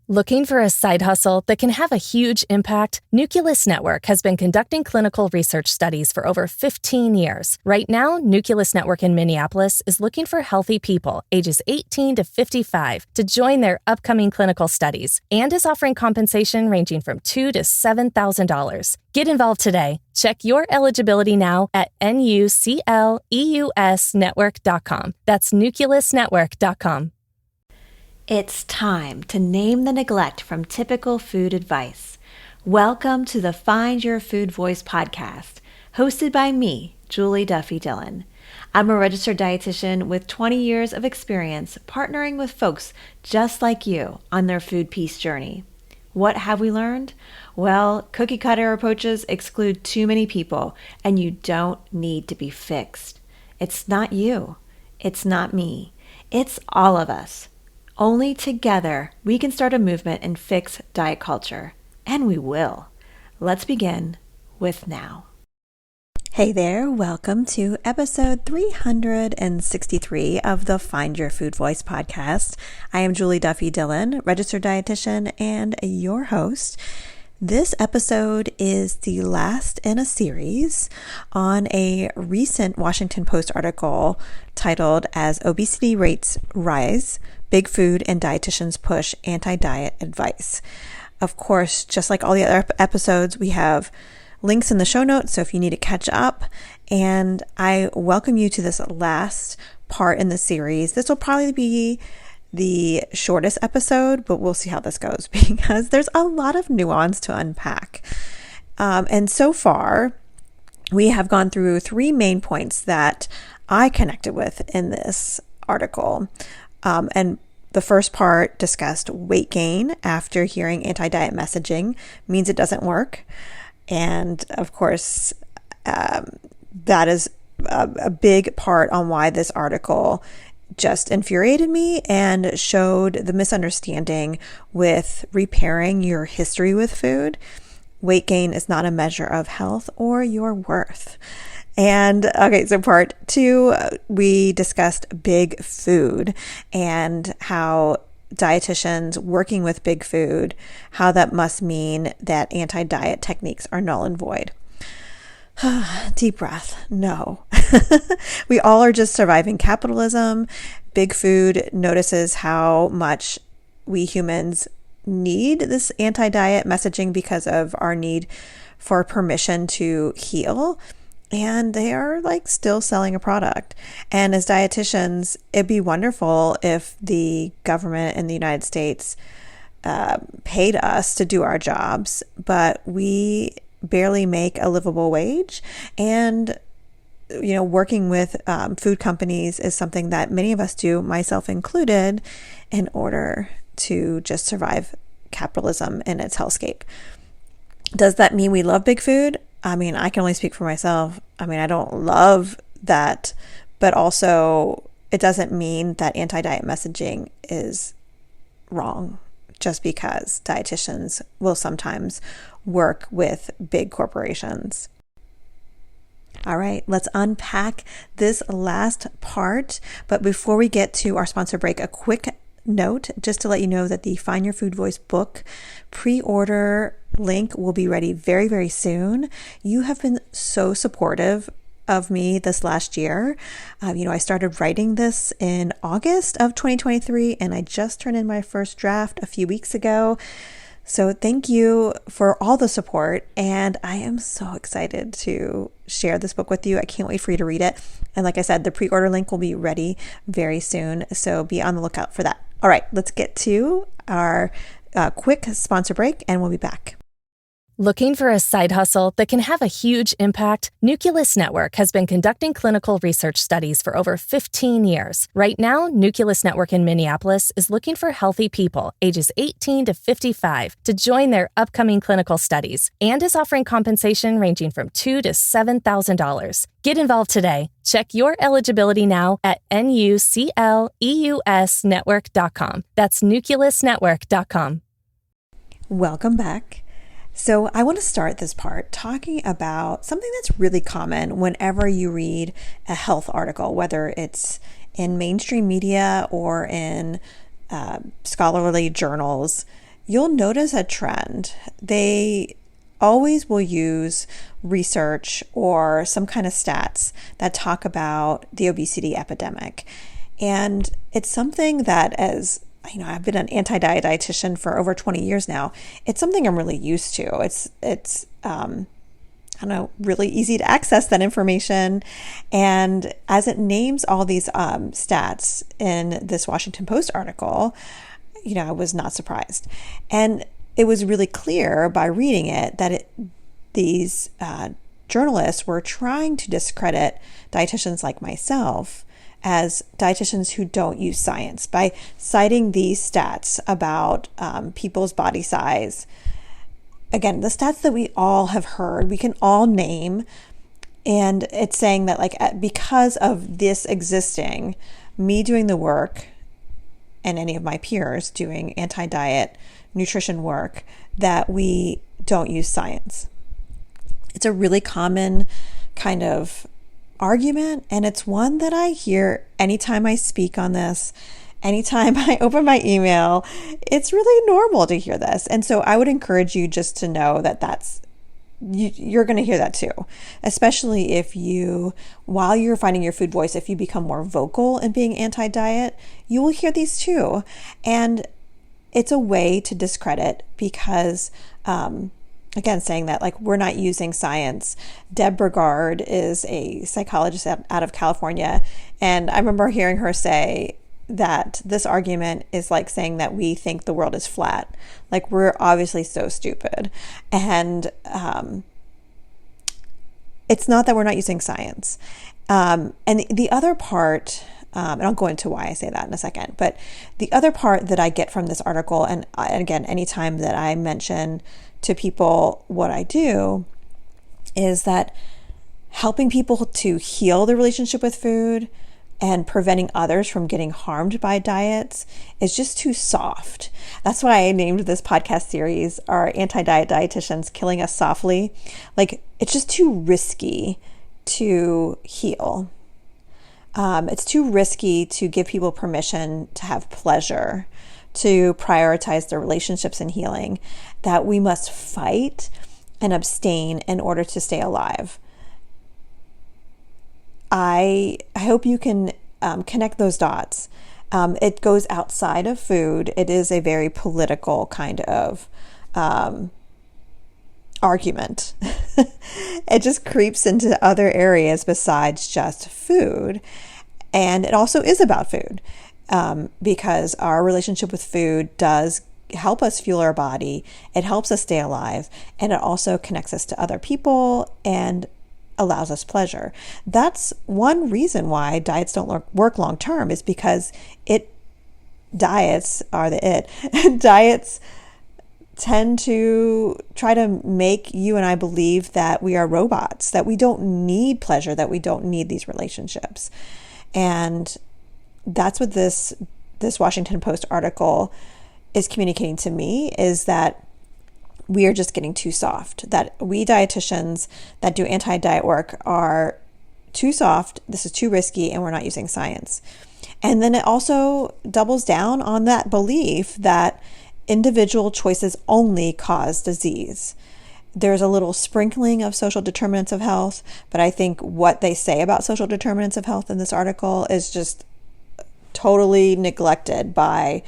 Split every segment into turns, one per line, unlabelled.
Looking for a side hustle that can have a huge impact? Nucleus Network has been conducting clinical research studies for over 15 years. Right now, Nucleus Network in Minneapolis is looking for healthy people ages 18 to 55 to join their upcoming clinical studies and is offering compensation ranging from $2,000 to $7,000. Get involved today. Check your eligibility now at nucleusnetwork.com. That's nucleusnetwork.com.
It's time to name the neglect from typical food advice. Welcome to the Find Your Food Voice podcast, hosted by me, Julie Duffy Dillon. I'm a registered dietitian with 20 years of experience partnering with folks just like you on their food peace journey. What have we learned? Well, cookie cutter approaches exclude too many people, and you don't need to be fixed. It's not you. It's not me. It's all of us. Only together we can start a movement and fix diet culture. And we will. Let's begin with now. Hey there, welcome to episode 363 of the Find Your Food Voice podcast. I am Julie Duffy Dillon, registered dietitian and your host. This episode is the last in a series on a recent Washington Post article titled As Obesity Rates Rise, Big Food and Dietitians Push Anti-Diet Advice. Of course, just like all the other episodes, we have links in the show notes, so if you need to catch up, and I welcome you to this last part in the series. This will probably be the shortest episode, but we'll see how this goes because there's a lot of nuance to unpack. And so far, we have gone through three main points that I connected with in this article. And the first part discussed weight gain after hearing anti-diet messaging means it doesn't work. And of course, that is a big part on why this article just infuriated me and showed the misunderstanding with repairing your history with food. Weight gain is not a measure of health or your worth. And okay, so part two, we discussed big food and how dietitians working with big food, how that must mean that anti-diet techniques are null and void. Deep breath. No. We all are just surviving capitalism. Big food notices how much we humans need this anti-diet messaging because of our need for permission to heal. And they are still selling a product. And as dietitians, it'd be wonderful if the government in the United States paid us to do our jobs, but we barely make a livable wage. And working with food companies is something that many of us do, myself included, in order to just survive capitalism in its hellscape. Does that mean we love big food? I mean, I can only speak for myself. I mean, I don't love that, but also it doesn't mean that anti-diet messaging is wrong just because dietitians will sometimes work with big corporations. All right, let's unpack this last part. But before we get to our sponsor break, a quick note just to let you know that the Find Your Food Voice book pre-order link will be ready very, very soon. You have been so supportive of me this last year. I started writing this in August of 2023, and I just turned in my first draft a few weeks ago. So thank you for all the support, and I am so excited to share this book with you. I can't wait for you to read it. And like I said, the pre-order link will be ready very soon, so be on the lookout for that. All right, let's get to our quick sponsor break, and we'll be back.
Looking for a side hustle that can have a huge impact? Nucleus Network has been conducting clinical research studies for over 15 years. Right now, Nucleus Network in Minneapolis is looking for healthy people ages 18 to 55 to join their upcoming clinical studies and is offering compensation ranging from $2,000 to $7,000. Get involved today. Check your eligibility now at nucleusnetwork.com. That's nucleusnetwork.com.
Welcome back. So I want to start this part talking about something that's really common whenever you read a health article, whether it's in mainstream media or in scholarly journals.
you'll notice a trend. They always will use research or some kind of stats that talk about the obesity epidemic. And it's something that, as you know, I've been an anti-diet dietitian for over 20 years now. It's something I'm really used to. It's I don't know, really easy to access that information. And as it names all these stats in this Washington Post article, you know, I was not surprised. And it was really clear by reading it that these journalists were trying to discredit dietitians like myself as dietitians who don't use science by citing these stats about people's body size. Again, the stats that we all have heard, we can all name, and it's saying that like because of this existing, me doing the work and any of my peers doing anti-diet nutrition work, that we don't use science. It's a really common kind of argument, and it's one that I hear anytime I speak on this. Anytime I open my email, it's really normal to hear this. And so I would encourage you just to know that you're going to hear that too, especially if you, while you're finding your food voice, if you become more vocal in being anti-diet, you will hear these too. And it's a way to discredit because, again, saying that like we're not using science. Deb Burgard is a psychologist out of California. And I remember hearing her say that this argument is like saying that we think the world is flat. Like we're obviously so stupid. And it's not that we're not using science. And the other part, and I'll go into why I say that in a second, but the other part that I get from this article, and again, anytime that I mention to people what I do, is that helping people to heal their relationship with food and preventing others from getting harmed by diets is just too soft. That's why I named this podcast series our Anti-Diet Dietitians Killing Us Softly. Like, it's just too risky to heal. It's too risky to give people permission to have pleasure, to prioritize their relationships and healing, that we must fight and abstain in order to stay alive. I hope you can connect those dots. It goes outside of food. It is a very political kind of argument. It just creeps into other areas besides just food. And it also is about food because our relationship with food does help us fuel our body. It helps us stay alive. And it also connects us to other people and allows us pleasure. That's one reason why diets don't work long term, is because diets tend to try to make you and I believe that we are robots, that we don't need pleasure, that we don't need these relationships. And that's what this Washington Post article is communicating to me, is that we are just getting too soft, that we dietitians that do anti-diet work are too soft, this is too risky, and we're not using science. And then it also doubles down on that belief that individual choices only cause disease. There's a little sprinkling of social determinants of health, but I think what they say about social determinants of health in this article is just totally neglected by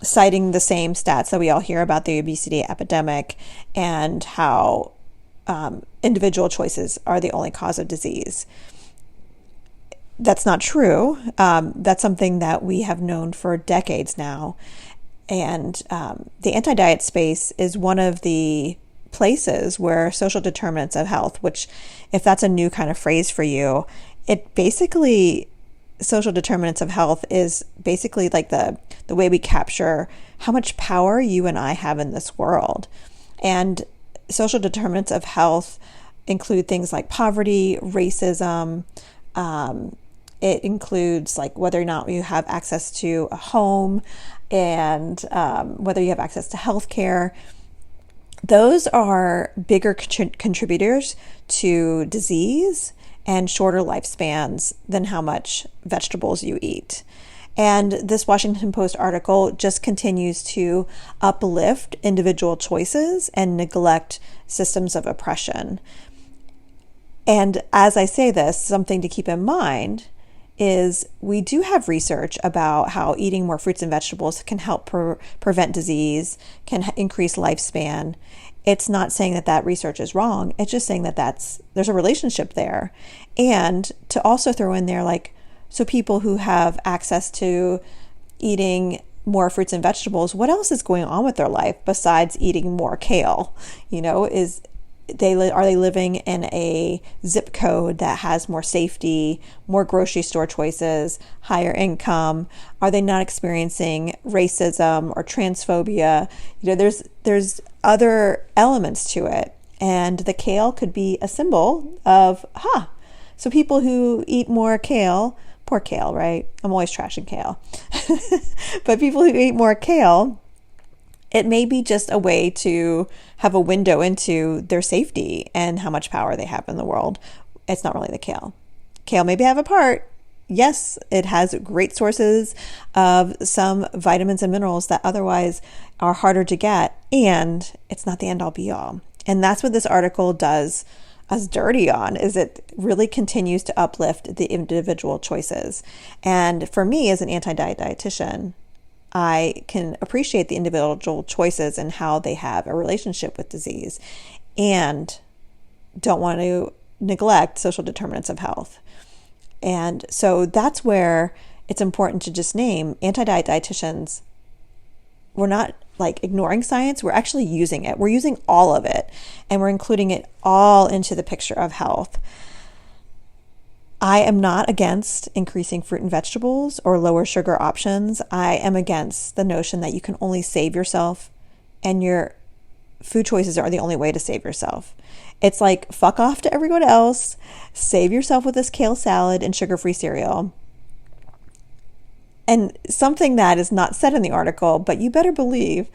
citing the same stats that we all hear about the obesity epidemic and how individual choices are the only cause of disease. That's not true. That's something that we have known for decades now. And the anti-diet space is one of the places where social determinants of health, which if that's a new kind of phrase for you, it basically, social determinants of health is basically like the way we capture how much power you and I have in this world. And social determinants of health include things like poverty, racism. It includes like whether or not you have access to a home and whether you have access to healthcare. Those are bigger contributors to disease and shorter lifespans than how much vegetables you eat. And this Washington Post article just continues to uplift individual choices and neglect systems of oppression. And as I say this, something to keep in mind is we do have research about how eating more fruits and vegetables can help prevent disease, can increase lifespan. It's not saying that that research is wrong. It's just saying that there's a relationship there. And to also throw in there, like, so people who have access to eating more fruits and vegetables, what else is going on with their life besides eating more kale? Are they living in a zip code that has more safety, more grocery store choices, higher income? Are they not experiencing racism or transphobia? There's other elements to it. And the kale could be a symbol of, so people who eat more kale, poor kale, right? I'm always trashing kale. But people who eat more kale, it may be just a way to have a window into their safety and how much power they have in the world. It's not really the kale. Kale maybe have a part. Yes, it has great sources of some vitamins and minerals that otherwise are harder to get, and it's not the end all be all. And that's what this article does us dirty on, is it really continues to uplift the individual choices. And for me as an anti-diet dietitian, I can appreciate the individual choices and how they have a relationship with disease, and don't want to neglect social determinants of health. And so that's where it's important to just name anti-diet dietitians. We're not like ignoring science, we're actually using it. We're using all of it, and we're including it all into the picture of health. I am not against increasing fruit and vegetables or lower sugar options. I am against the notion that you can only save yourself and your food choices are the only way to save yourself. It's like, fuck off to everyone else, save yourself with this kale salad and sugar-free cereal. And something that is not said in the article, but you better believe,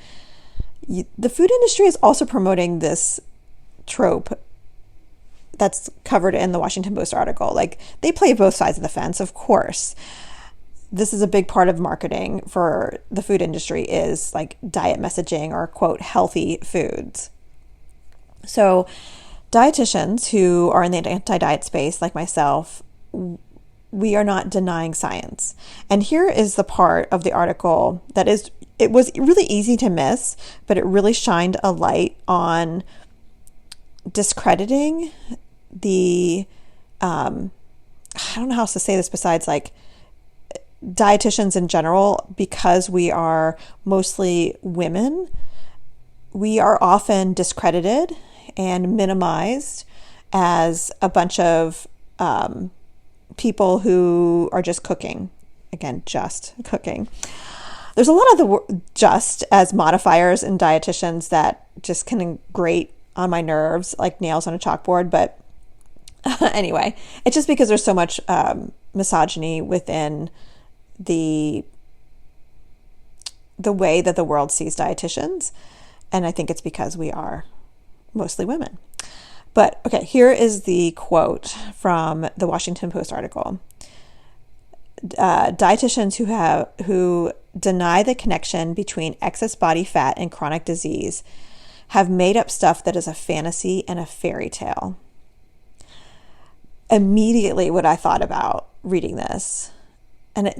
the food industry is also promoting this trope that's covered in the Washington Post article. Like, they play both sides of the fence, of course. This is a big part of marketing for the food industry, is like diet messaging or, quote, healthy foods. So dietitians who are in the anti-diet space, like myself, we are not denying science. And here is the part of the article that it was really easy to miss, but it really shined a light on discrediting the, I don't know how else to say this besides like dietitians in general. Because we are mostly women, we are often discredited and minimized as a bunch of people who are just cooking. Again, just cooking. There's a lot of the just as modifiers in dietitians that just can grate on my nerves like nails on a chalkboard. But anyway, it's just because there's so much misogyny within the way that the world sees dietitians. And I think it's because we are mostly women. But okay, here is the quote from the Washington Post article. Dietitians who deny the connection between excess body fat and chronic disease have made up stuff that is a fantasy and a fairy tale. Immediately what I thought about reading this, and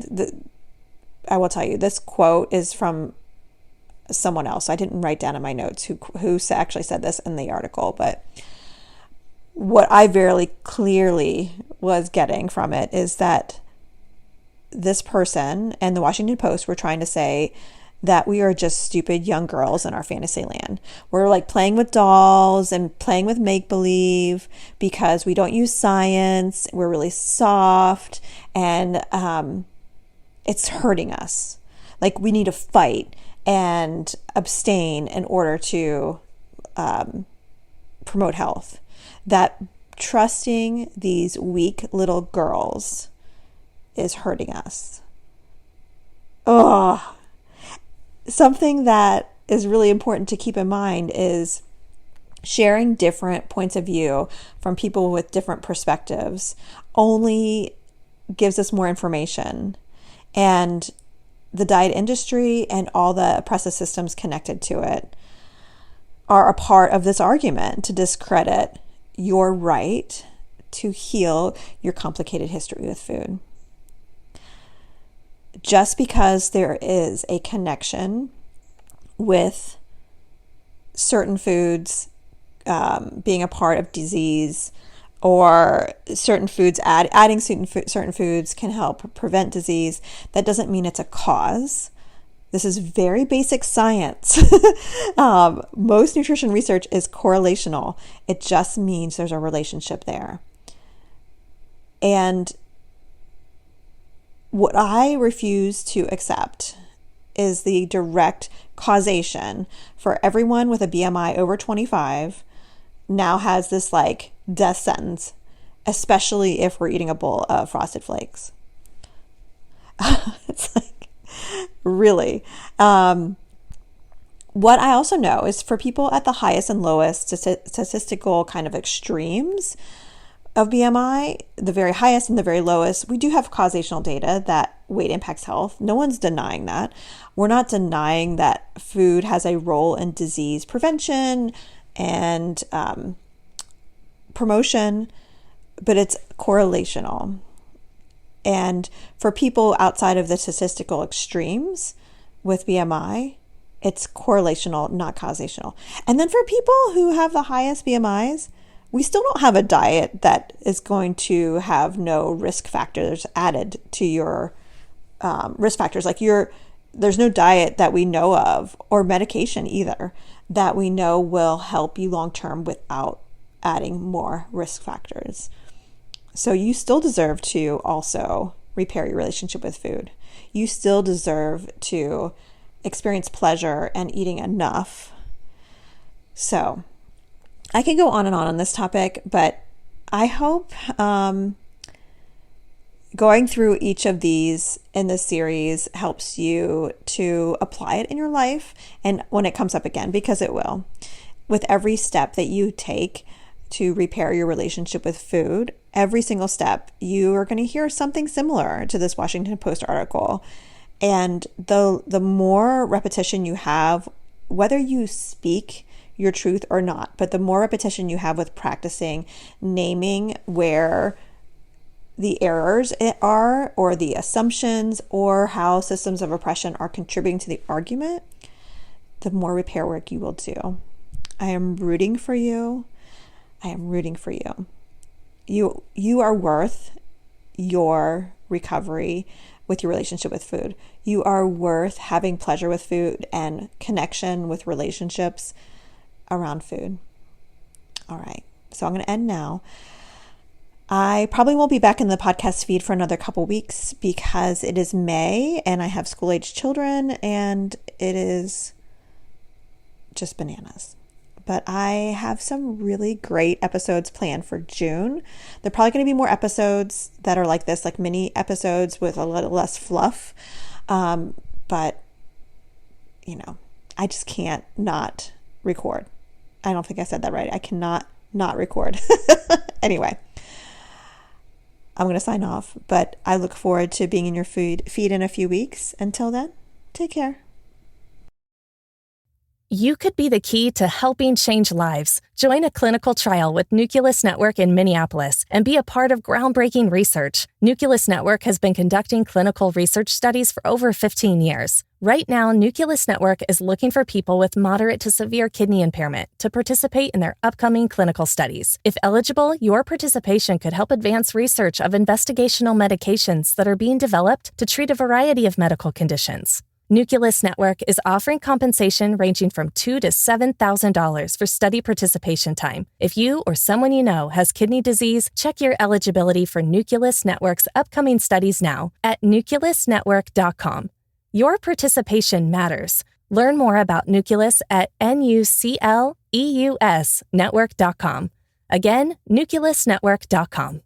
I will tell you, this quote is from someone else. I didn't write down in my notes who actually said this in the article, but what I very clearly was getting from it is that this person and the Washington Post were trying to say that we are just stupid young girls in our fantasy land. We're like playing with dolls and playing with make-believe because we don't use science. We're really soft, and it's hurting us. Like, we need to fight and abstain in order to promote health. That trusting these weak little girls is hurting us. Oh, something that is really important to keep in mind is sharing different points of view from people with different perspectives only gives us more information. And the diet industry and all the oppressive systems connected to it are a part of this argument to discredit your right to heal your complicated history with food. Just because there is a connection with certain foods being a part of disease, or certain foods, adding certain foods can help prevent disease, that doesn't mean it's a cause. This is very basic science. Most nutrition research is correlational. It just means there's a relationship there. And what I refuse to accept is the direct causation for everyone with a BMI over 25 now has this like death sentence, especially if we're eating a bowl of Frosted Flakes. It's like, really. What I also know is for people at the highest and lowest statistical kind of extremes of BMI, the very highest and the very lowest, we do have causational data that weight impacts health. No one's denying that. We're not denying that food has a role in disease prevention and promotion, but it's correlational. And for people outside of the statistical extremes with BMI, it's correlational, not causational. And then for people who have the highest BMIs, we still don't have a diet that is going to have no risk factors added to your risk factors. Like there's no diet that we know of, or medication either, that we know will help you long term without adding more risk factors. So you still deserve to also repair your relationship with food. You still deserve to experience pleasure and eating enough. So I can go on and on this topic, but I hope going through each of these in this series helps you to apply it in your life, and when it comes up again, because it will. With every step that you take to repair your relationship with food, every single step, you are going to hear something similar to this Washington Post article. And the more repetition you have, whether you speak your truth or not, but the more repetition you have with practicing naming where the errors are, or the assumptions, or how systems of oppression are contributing to the argument, the more repair work you will do. I am rooting for you. I am rooting for you. You are worth your recovery with your relationship with food. You are worth having pleasure with food and connection with relationships around food. All right. So I'm going to end now. I probably won't be back in the podcast feed for another couple weeks because it is May and I have school-age children and it is just bananas. But I have some really great episodes planned for June. There are probably going to be more episodes that are like this, like mini episodes with a little less fluff. But, I just can't not record. I don't think I said that right. I cannot not record. Anyway, I'm going to sign off, but I look forward to being in your feed in a few weeks. Until then, take care.
You could be the key to helping change lives. Join a clinical trial with Nucleus Network in Minneapolis and be a part of groundbreaking research. Nucleus Network has been conducting clinical research studies for over 15 years. Right now, Nucleus Network is looking for people with moderate to severe kidney impairment to participate in their upcoming clinical studies. If eligible, your participation could help advance research of investigational medications that are being developed to treat a variety of medical conditions. Nucleus Network is offering compensation ranging from $2,000 to $7,000 for study participation time. If you or someone you know has kidney disease, check your eligibility for Nucleus Network's upcoming studies now at nucleusnetwork.com. Your participation matters. Learn more about Nucleus at nucleusnetwork.com. Again, nucleusnetwork.com.